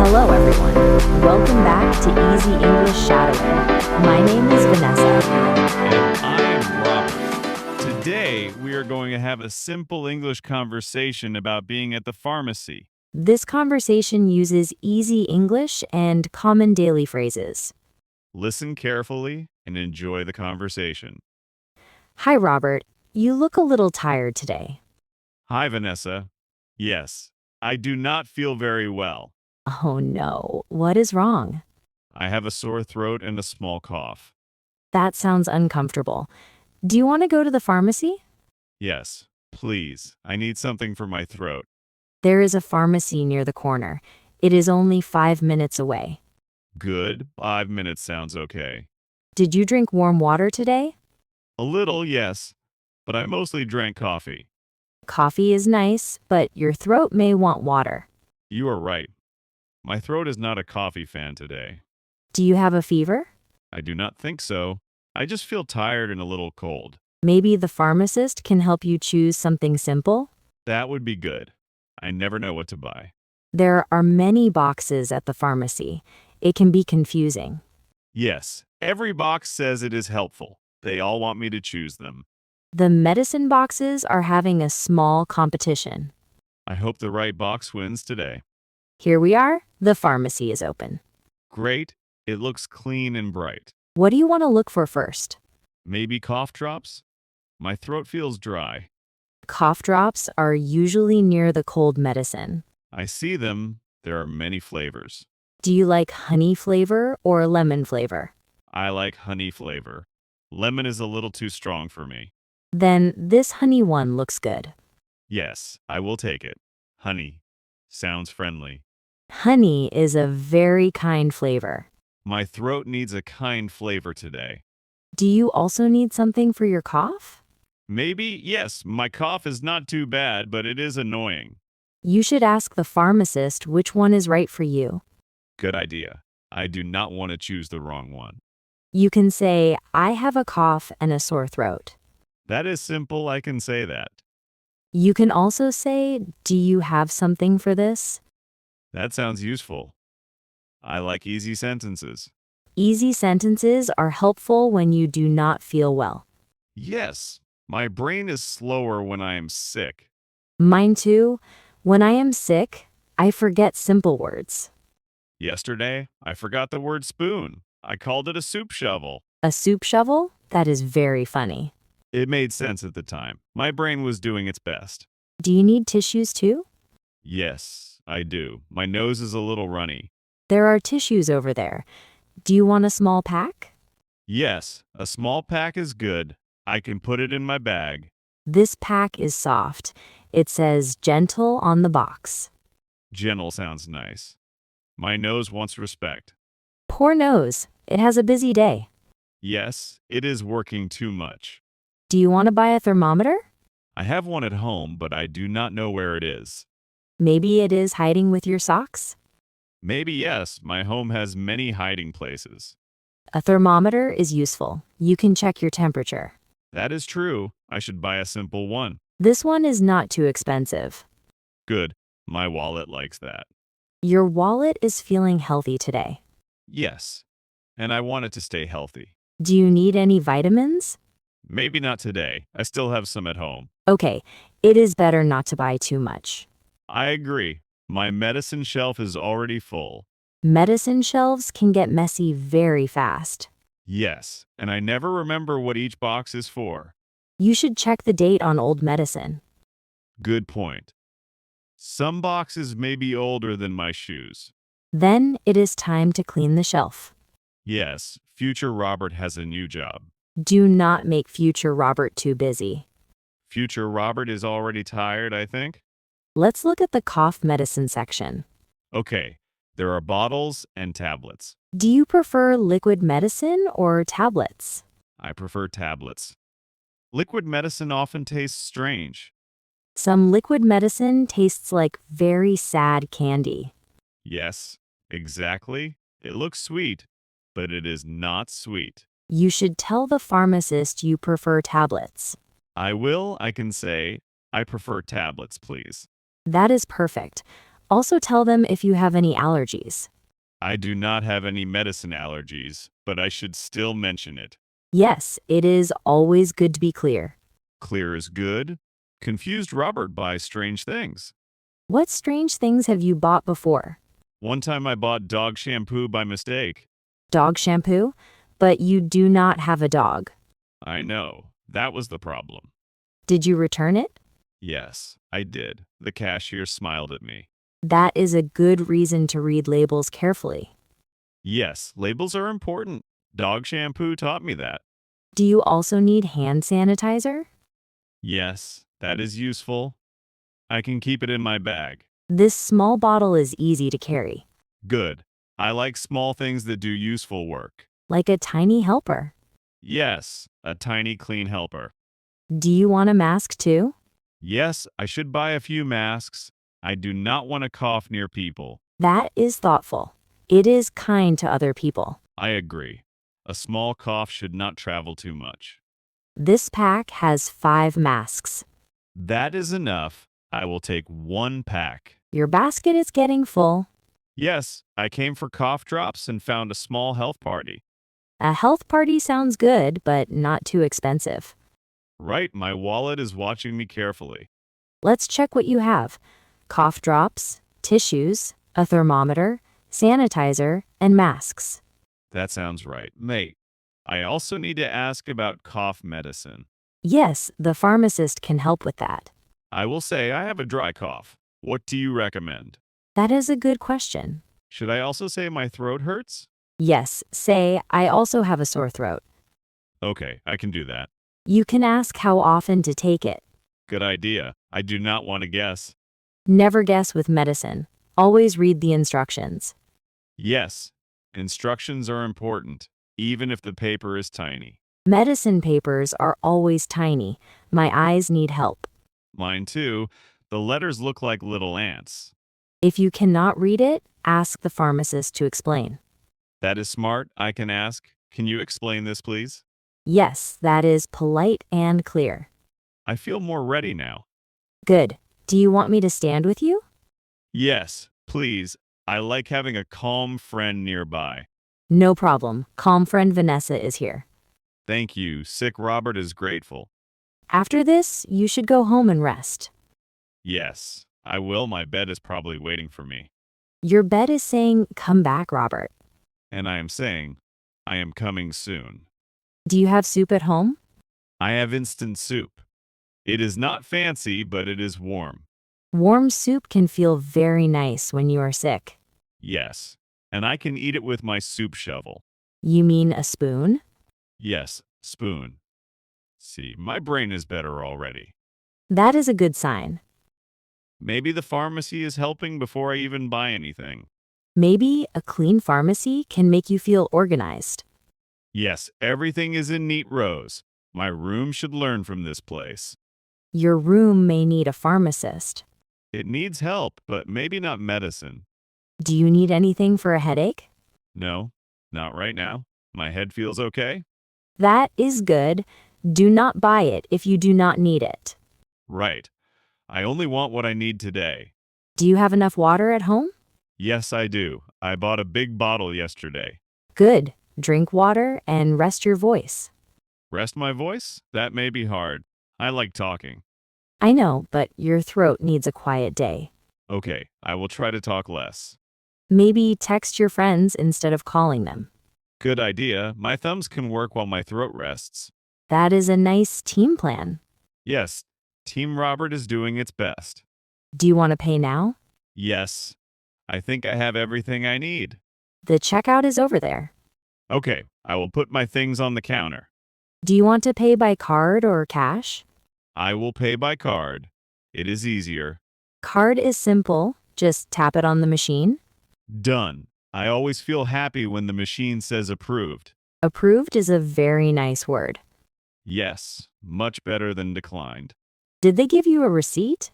Hello, everyone. Welcome back to Easy English Shadowing. My name is Vanessa. And I'm Robert. Today, we are going to have a simple English conversation about being at the pharmacy. This conversation uses easy English and common daily phrases. Listen carefully and enjoy the conversation. Hi, Robert. You look a little tired today. Hi, Vanessa. Yes, I do not feel very well. Oh no, what is wrong? I have a sore throat and a small cough. That sounds uncomfortable. Do you want to go to the pharmacy? Yes, please. I need something for my throat. There is a pharmacy near the corner. It is only 5 minutes away. Good. 5 minutes sounds okay. Did you drink warm water today? A little, yes, but I mostly drank coffee. Coffee is nice, but your throat may want water. You are right. My throat is not a coffee fan today. Do you have a fever? I do not think so. I just feel tired and a little cold. Maybe the pharmacist can help you choose something simple? That would be good. I never know what to buy. There are many boxes at the pharmacy. It can be confusing. Yes, every box says it is helpful. They all want me to choose them. The medicine boxes are having a small competition. I hope the right box wins today. Here we are. The pharmacy is open. Great. It looks clean and bright. What do you want to look for first? Maybe cough drops? My throat feels dry. Cough drops are usually near the cold medicine. I see them. There are many flavors. Do you like honey flavor or lemon flavor? I like honey flavor. Lemon is a little too strong for me. Then this honey one looks good. Yes, I will take it. Honey. Sounds friendly. Honey is a very kind flavor. My throat needs a kind flavor today. Do you also need something for your cough? Maybe, yes, my cough is not too bad, but it is annoying. You should ask the pharmacist which one is right for you. Good idea. I do not want to choose the wrong one. You can say, I have a cough and a sore throat. That is simple, I can say that. You can also say, do you have something for this? That sounds useful. I like easy sentences. Easy sentences are helpful when you do not feel well. Yes, my brain is slower when I am sick. Mine too. When I am sick, I forget simple words. Yesterday, I forgot the word spoon. I called it a soup shovel. A soup shovel? That is very funny. It made sense at the time. My brain was doing its best. Do you need tissues too? Yes, I do. My nose is a little runny. There are tissues over there. Do you want a small pack? Yes, a small pack is good. I can put it in my bag. This pack is soft. It says gentle on the box. Gentle sounds nice. My nose wants respect. Poor nose. It has a busy day. Yes, it is working too much. Do you want to buy a thermometer? I have one at home, but I do not know where it is. Maybe it is hiding with your socks? Maybe yes, my home has many hiding places. A thermometer is useful. You can check your temperature. That is true. I should buy a simple one. This one is not too expensive. Good. My wallet likes that. Your wallet is feeling healthy today. Yes. And I want it to stay healthy. Do you need any vitamins? Maybe not today. I still have some at home. Okay, it is better not to buy too much. I agree. My medicine shelf is already full. Medicine shelves can get messy very fast. Yes, and I never remember what each box is for. You should check the date on old medicine. Good point. Some boxes may be older than my shoes. Then it is time to clean the shelf. Yes, future Robert has a new job. Do not make future Robert too busy. Future Robert is already tired, I think. Let's look at the cough medicine section. Okay, there are bottles and tablets. Do you prefer liquid medicine or tablets? I prefer tablets. Liquid medicine often tastes strange. Some liquid medicine tastes like very sad candy. Yes, exactly. It looks sweet, but it is not sweet. You should tell the pharmacist you prefer tablets. I can say, I prefer tablets, please. That is perfect. Also tell them if you have any allergies. I do not have any medicine allergies, but I should still mention it. Yes, it is always good to be clear. Clear is good. Confused Robert buys strange things. What strange things have you bought before? One time I bought dog shampoo by mistake. Dog shampoo? But you do not have a dog. I know. That was the problem. Did you return it? Yes, I did. The cashier smiled at me. That is a good reason to read labels carefully. Yes, labels are important. Dog shampoo taught me that. Do you also need hand sanitizer? Yes, that is useful. I can keep it in my bag. This small bottle is easy to carry, Good. I like small things that do useful work. like a tiny helper. Yes, a tiny clean helper. Do you want a mask too? Yes, I should buy a few masks. I do not want to cough near people. That is thoughtful. It is kind to other people. I agree. A small cough should not travel too much. This pack has 5 masks. That is enough. I will take 1 pack. Your basket is getting full. Yes, I came for cough drops and found a small health party. A health party sounds good, but not too expensive. Right, my wallet is watching me carefully. Let's check what you have. Cough drops, tissues, a thermometer, sanitizer, and masks. That sounds right. Mate, I also need to ask about cough medicine. Yes, the pharmacist can help with that. I will say I have a dry cough. What do you recommend? That is a good question. Should I also say my throat hurts? Yes, say, I also have a sore throat. Okay, I can do that. You can ask how often to take it. Good idea. I do not want to guess. Never guess with medicine. Always read the instructions. Yes, instructions are important, even if the paper is tiny. Medicine papers are always tiny. My eyes need help. Mine too. The letters look like little ants. If you cannot read it, ask the pharmacist to explain. That is smart. I can ask. Can you explain this, please? Yes, that is polite and clear. I feel more ready now. Good. Do you want me to stand with you? Yes, please. I like having a calm friend nearby. No problem. Calm friend Vanessa is here. Thank you. Sick Robert is grateful. After this, you should go home and rest. Yes, I will. My bed is probably waiting for me. Your bed is saying, "Come back, Robert." And I am saying, I am coming soon. Do you have soup at home? I have instant soup. It is not fancy, but it is warm. Warm soup can feel very nice when you are sick. Yes, and I can eat it with my soup shovel. You mean a spoon? Yes, spoon. See, my brain is better already. That is a good sign. Maybe the pharmacy is helping before I even buy anything. Maybe a clean pharmacy can make you feel organized. Yes, everything is in neat rows. My room should learn from this place. Your room may need a pharmacist. It needs help, but maybe not medicine. Do you need anything for a headache? No, not right now. My head feels okay. That is good. Do not buy it if you do not need it. Right. I only want what I need today. Do you have enough water at home? Yes, I do. I bought a big bottle yesterday. Good. Drink water and rest your voice. Rest my voice? That may be hard. I like talking. I know, but your throat needs a quiet day. Okay, I will try to talk less. Maybe text your friends instead of calling them. Good idea. My thumbs can work while my throat rests. That is a nice team plan. Yes, Team Robert is doing its best. Do you want to pay now? Yes, I think I have everything I need. The checkout is over there. Okay, I will put my things on the counter. Do you want to pay by card or cash? I will pay by card. It is easier. Card is simple. Just tap it on the machine. Done. I always feel happy when the machine says approved. Approved is a very nice word. Yes, much better than declined. Did they give you a receipt?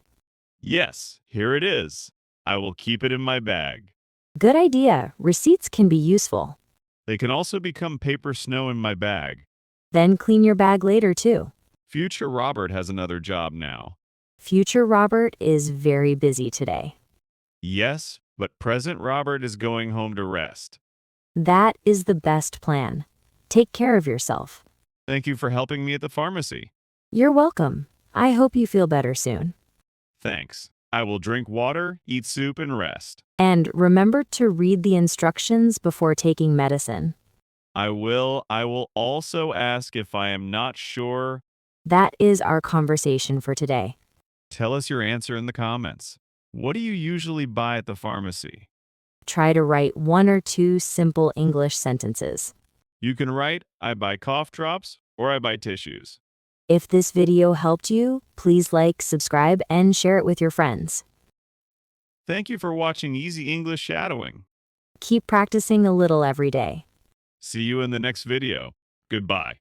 Yes, here it is. I will keep it in my bag. Good idea. Receipts can be useful. They can also become paper snow in my bag. Then clean your bag later, too. Future Robert has another job now. Future Robert is very busy today. Yes, but present Robert is going home to rest. That is the best plan. Take care of yourself. Thank you for helping me at the pharmacy. You're welcome. I hope you feel better soon. Thanks. I will drink water, eat soup, and rest. And remember to read the instructions before taking medicine. I will. I will also ask if I am not sure. That is our conversation for today. Tell us your answer in the comments. What do you usually buy at the pharmacy? Try to write 1 or 2 simple English sentences. You can write, I buy cough drops or I buy tissues. If this video helped you, please like, subscribe, and share it with your friends. Thank you for watching Easy English Shadowing. Keep practicing a little every day. See you in the next video. Goodbye.